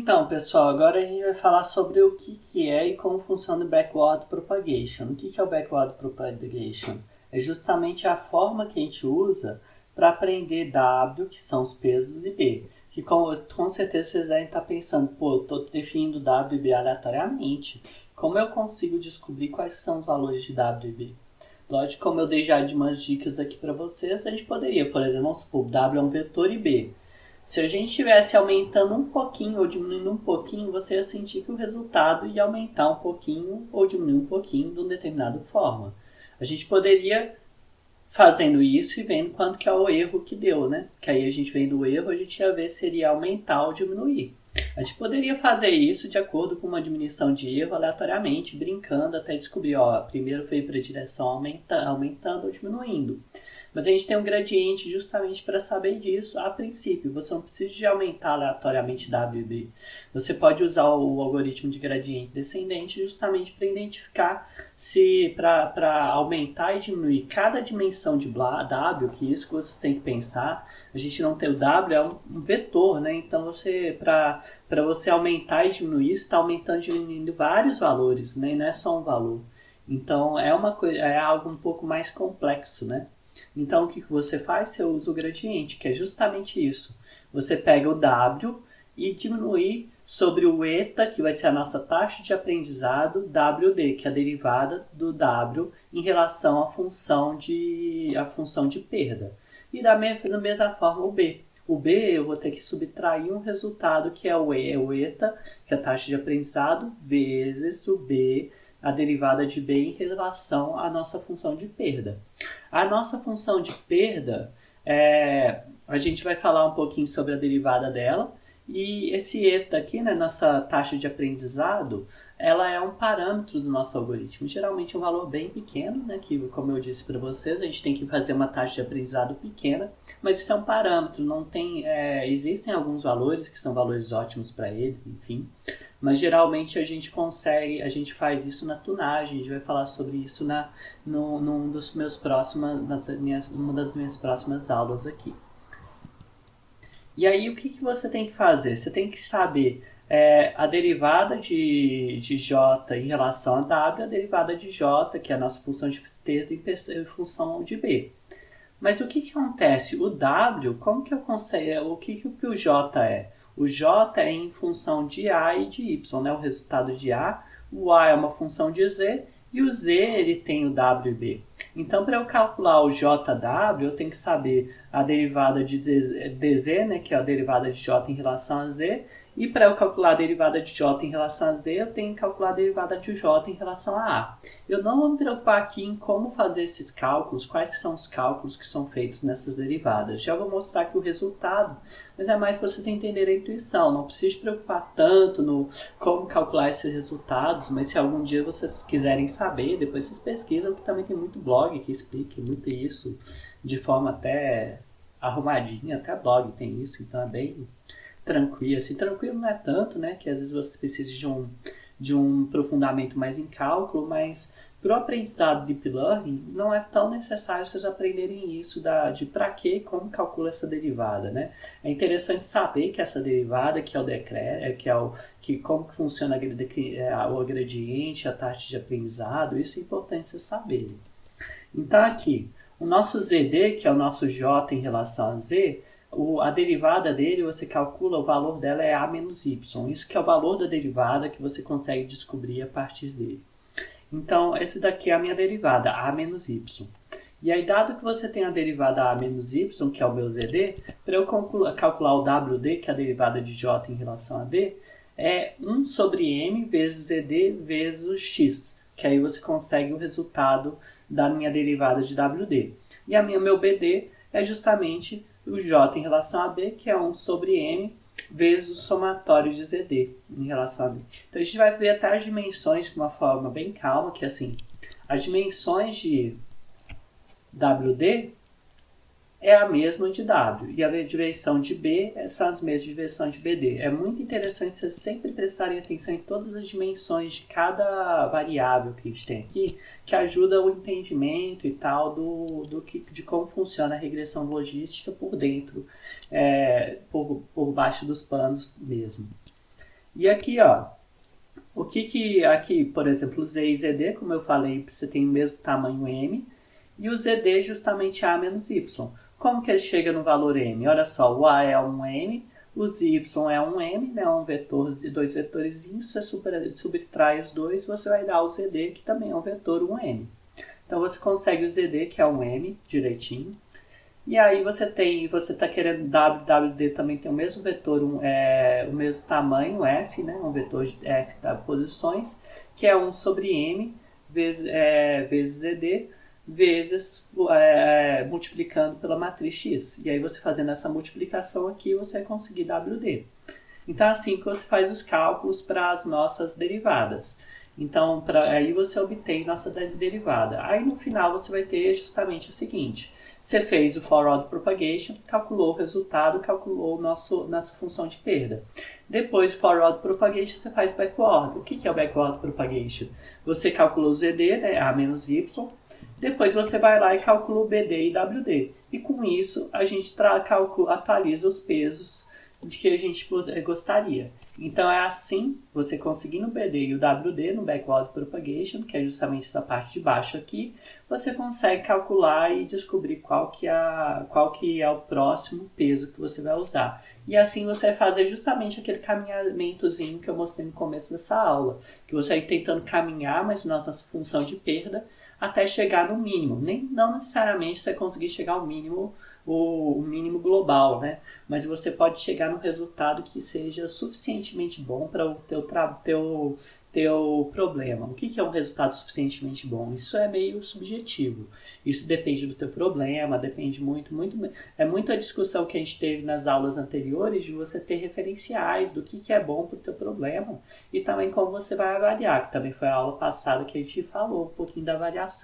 Então, pessoal, agora a gente vai falar sobre o que é e como funciona o backward propagation. O que é o backward propagation? É justamente a forma que a gente usa para aprender W, que são os pesos, e B. Que com certeza vocês devem estar pensando, pô, eu estou definindo W e B aleatoriamente. Como eu consigo descobrir quais são os valores de W e B? Lógico, como eu dei já de umas dicas aqui para vocês, a gente poderia, por exemplo, vamos supor, W é um vetor e B. Se a gente estivesse aumentando um pouquinho ou diminuindo um pouquinho, você ia sentir que o resultado ia aumentar um pouquinho ou diminuir um pouquinho de uma determinada forma. A gente poderia fazendo isso e vendo quanto que é o erro que deu, né? Que aí a gente vendo o erro, a gente ia ver se iria aumentar ou diminuir. A gente poderia fazer isso de acordo com uma diminuição de erro aleatoriamente, brincando até descobrir, ó, primeiro foi para a direção aumentando ou diminuindo. Mas a gente tem um gradiente justamente para saber disso a princípio. Você não precisa de aumentar aleatoriamente W e B. Você pode usar o algoritmo de gradiente descendente justamente para identificar se para aumentar e diminuir cada dimensão de W, que isso que vocês têm que pensar. A gente não tem o W, é um vetor, né? Então para você aumentar e diminuir, você está aumentando e diminuindo vários valores, né? E não é só um valor. Então é algo um pouco mais complexo, né? Então o que você faz? Você usa o gradiente, que é justamente isso. Você pega o W e diminui sobre o eta, que vai ser a nossa taxa de aprendizado, WD, que é a derivada do W em relação à função de perda. E da mesma forma o B. O B eu vou ter que subtrair um resultado que é o eta, que é a taxa de aprendizado, vezes o B, a derivada de B em relação à nossa função de perda. A nossa função de perda, a gente vai falar um pouquinho sobre a derivada dela. E esse eta aqui, né, nossa taxa de aprendizado, ela é um parâmetro do nosso algoritmo. Geralmente é um valor bem pequeno, né, que como eu disse para vocês, a gente tem que fazer uma taxa de aprendizado pequena, mas isso é um parâmetro, não tem, existem alguns valores que são valores ótimos para eles, enfim. Mas geralmente a gente faz isso na tunagem, a gente vai falar sobre isso numa das minhas próximas aulas aqui. E aí o que você tem que fazer? Você tem que saber a derivada de J em relação a W, a derivada de J, que é a nossa função de θ em função de B. Mas o que acontece? O W, como que eu consigo, o que o J é? O J é em função de A e de Y, né? O resultado de A. O A é uma função de Z e o Z ele tem o W e B. Então, para eu calcular o JW, eu tenho que saber a derivada de dz, né, que é a derivada de J em relação a Z. E para eu calcular a derivada de J em relação a Z, eu tenho que calcular a derivada de J em relação a A. Eu não vou me preocupar aqui em como fazer esses cálculos, quais são os cálculos que são feitos nessas derivadas. Já vou mostrar aqui o resultado, mas é mais para vocês entenderem a intuição. Não precisa se preocupar tanto no como calcular esses resultados, mas se algum dia vocês quiserem saber, depois vocês pesquisam, que também tem muito blog que explique muito isso de forma até arrumadinha, até blog tem isso, então é bem tranquilo. Assim, tranquilo não é tanto, né, que às vezes você precisa de um aprofundamento mais em cálculo, mas para o aprendizado de Deep Learning não é tão necessário vocês aprenderem isso de para que como calcula essa derivada, né? É interessante saber que essa derivada, que é o decreto, como que funciona o gradiente, a taxa de aprendizado, isso é importante vocês saberem. Então aqui, o nosso ZD, que é o nosso J em relação a Z, a derivada dele, você calcula, o valor dela é A menos Y. Isso que é o valor da derivada que você consegue descobrir a partir dele. Então, esse daqui é a minha derivada, A menos Y. E aí, dado que você tem a derivada A menos Y, que é o meu ZD, para eu calcular o WD, que é a derivada de J em relação a D, é 1 sobre M vezes ZD vezes X, que aí você consegue o resultado da minha derivada de WD. E meu BD é justamente o J em relação a B, que é 1 sobre M vezes o somatório de ZD em relação a B. Então a gente vai ver até as dimensões de uma forma bem calma, que assim, as dimensões de WD é a mesma de W, e a dimensão de B são as mesmas dimensões de BD. É muito interessante vocês sempre prestarem atenção em todas as dimensões de cada variável que a gente tem aqui, que ajuda o entendimento e tal de como funciona a regressão logística por dentro, por baixo dos panos mesmo. E aqui, ó, o que que aqui, por exemplo, Z e ZD, como eu falei, você tem o mesmo tamanho M, e o ZD justamente A menos Y. Como que ele chega no valor M? Olha só, o A é um M, o Y é um M, né, um vetor, dois vetorzinhos, você subtrai os dois, você vai dar o ZD, que também é um vetor, um M. Então você consegue o ZD, que é um M, direitinho. E aí você está querendo WWD também tem o mesmo vetor, o mesmo tamanho, F, né? Um vetor de F tá, posições, que é 1 sobre M vezes ZD, vezes multiplicando pela matriz X. E aí você fazendo essa multiplicação aqui, você vai conseguir WD. Então, assim que você faz os cálculos para as nossas derivadas. Então, aí você obtém nossa derivada. Aí no final você vai ter justamente o seguinte: você fez o forward propagation, calculou o resultado, calculou nossa função de perda. Depois do forward propagation, você faz o backward. O que é o backward propagation? Você calculou o ZD, né, A menos Y. Depois você vai lá e calcula o BD e WD. E com isso a gente atualiza os pesos de que a gente gostaria. Então é assim, você conseguindo o BD e o WD no backward propagation, que é justamente essa parte de baixo aqui, você consegue calcular e descobrir qual que é o próximo peso que você vai usar. E assim você vai fazer justamente aquele caminhamentozinho que eu mostrei no começo dessa aula, que você vai tentando caminhar, mas nossa função de perda, até chegar no mínimo. Não necessariamente você vai conseguir chegar ao mínimo, o mínimo global, né? Mas você pode chegar num resultado que seja suficientemente bom para o teu problema. O que é um resultado suficientemente bom? Isso é meio subjetivo. Isso depende do teu problema, depende muito. É muita discussão que a gente teve nas aulas anteriores de você ter referenciais do que é bom para o teu problema e também como você vai avaliar, que também foi a aula passada que a gente falou um pouquinho da avaliação.